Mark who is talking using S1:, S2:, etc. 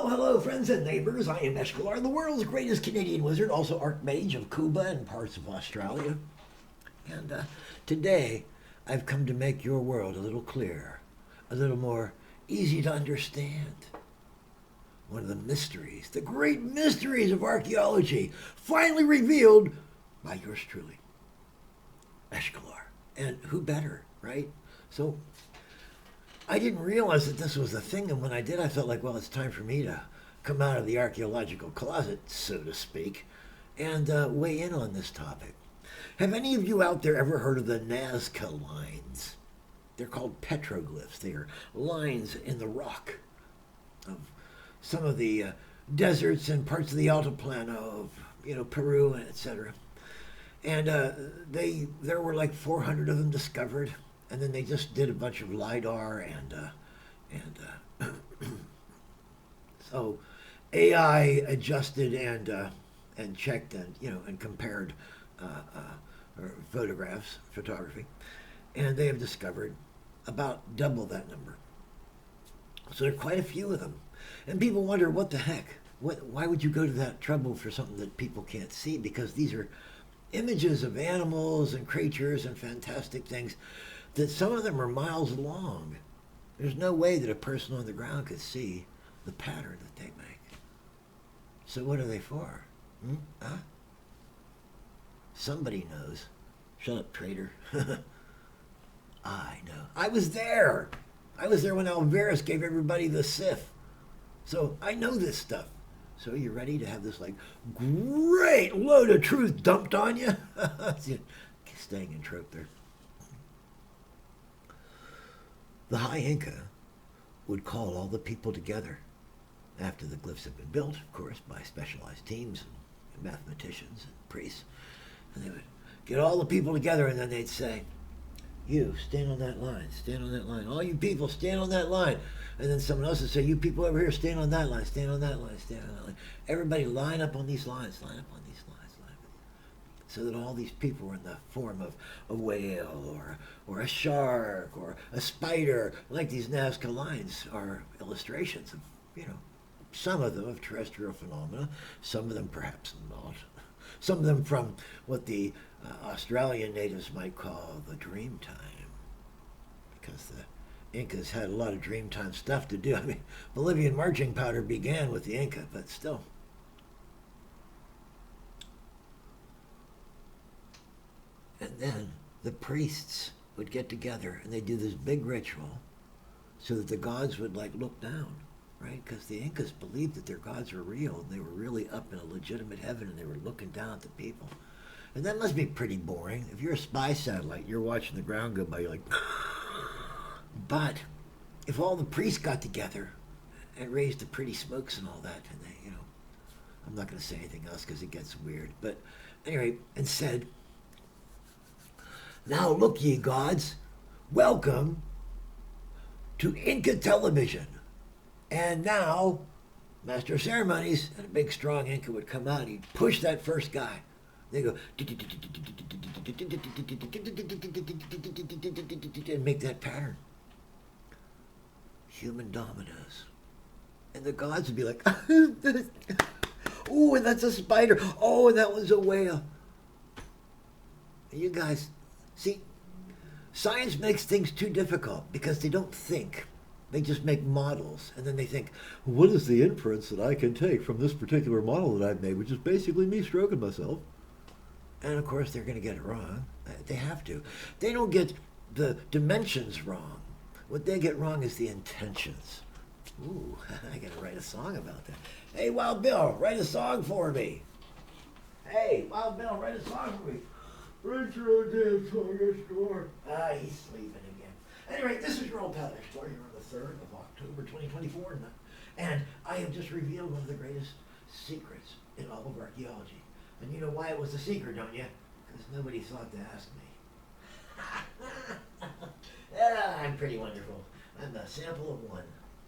S1: Well, hello, friends and neighbors. I am Escalar, the world's greatest Canadian wizard, also Archmage of Cuba and parts of Australia. And today, I've come to make your world a little clearer, a little more easy to understand. One of the mysteries, the great mysteries of archaeology, finally revealed by yours truly, Escalar. And who better, right? So, I didn't realize that this was a thing, and when I did, I felt like, well, it's time for me to come out of the archaeological closet, so to speak, and weigh in on this topic. Have any of you out there ever heard of the Nazca lines? They're called petroglyphs. They are lines in the rock of some of the deserts and parts of the altiplano of, Peru, etc. And there were like 400 of them discovered, and then they just did a bunch of lidar and so AI adjusted and checked and compared photography, and they have discovered about double that number. So there are quite a few of them, and people wonder what the heck. Why would you go to that trouble for something that people can't see? Because these are images of animals and creatures and fantastic things that some of them are miles long. There's no way that a person on the ground could see the pattern that they make. So what are they for? Huh? Somebody knows. Shut up, traitor. I know. I was there. I was there when Alvarez gave everybody the sif. So I know this stuff. So are you ready to have this great load of truth dumped on you? Staying in trope there. The High Inca would call all the people together after the glyphs had been built, of course, by specialized teams and mathematicians and priests. And they would get all the people together, and then they'd say, you, stand on that line, stand on that line. All you people, stand on that line. And then someone else would say, you people over here, stand on that line, stand on that line, stand on that line. Everybody line up on these lines, line up on these lines, line up. So that all these people were in the form of a whale or a shark or a spider. Like these Nazca lines are illustrations of, some of them of terrestrial phenomena, some of them perhaps not. Some of them from what the Australian natives might call the dream time, because the Incas had a lot of dreamtime stuff to do. I mean, Bolivian marching powder began with the Inca, but still. And then the priests would get together and they'd do this big ritual so that the gods would look down, right? Because the Incas believed that their gods were real and they were really up in a legitimate heaven and they were looking down at the people. And that must be pretty boring. If you're a spy satellite, you're watching the ground go by, you're like, but if all the priests got together and raised the pretty smokes and all that, and they, I'm not going to say anything else because it gets weird, but anyway, and said, now look ye gods, welcome to Inca television. And now, Master of Ceremonies, and a big strong Inca would come out and he'd push that first guy. They go and make that pattern. Human dominoes. And the gods would be like, oh, and that's a spider. Oh, and that was a whale. And you guys, see, science makes things too difficult because they don't think. They just make models, and then they think, what is the inference that I can take from this particular model that I've made, which is basically me stroking myself? And of course, they're going to get it wrong. They have to. They don't get the dimensions wrong. What they get wrong is the intentions. Ooh, I got to write a song about that. Hey, Wild Bill, write a song for me. Hey, Wild Bill, write a song for me. Write your own damn song, Escalar. He's sleeping again. Anyway, this is your old pal Escalar here on the 3rd of October, 2024. And I have just revealed one of the greatest secrets in all of archaeology. And you know why it was a secret, don't you? Because nobody thought to ask me. I'm pretty wonderful. I'm a sample of one.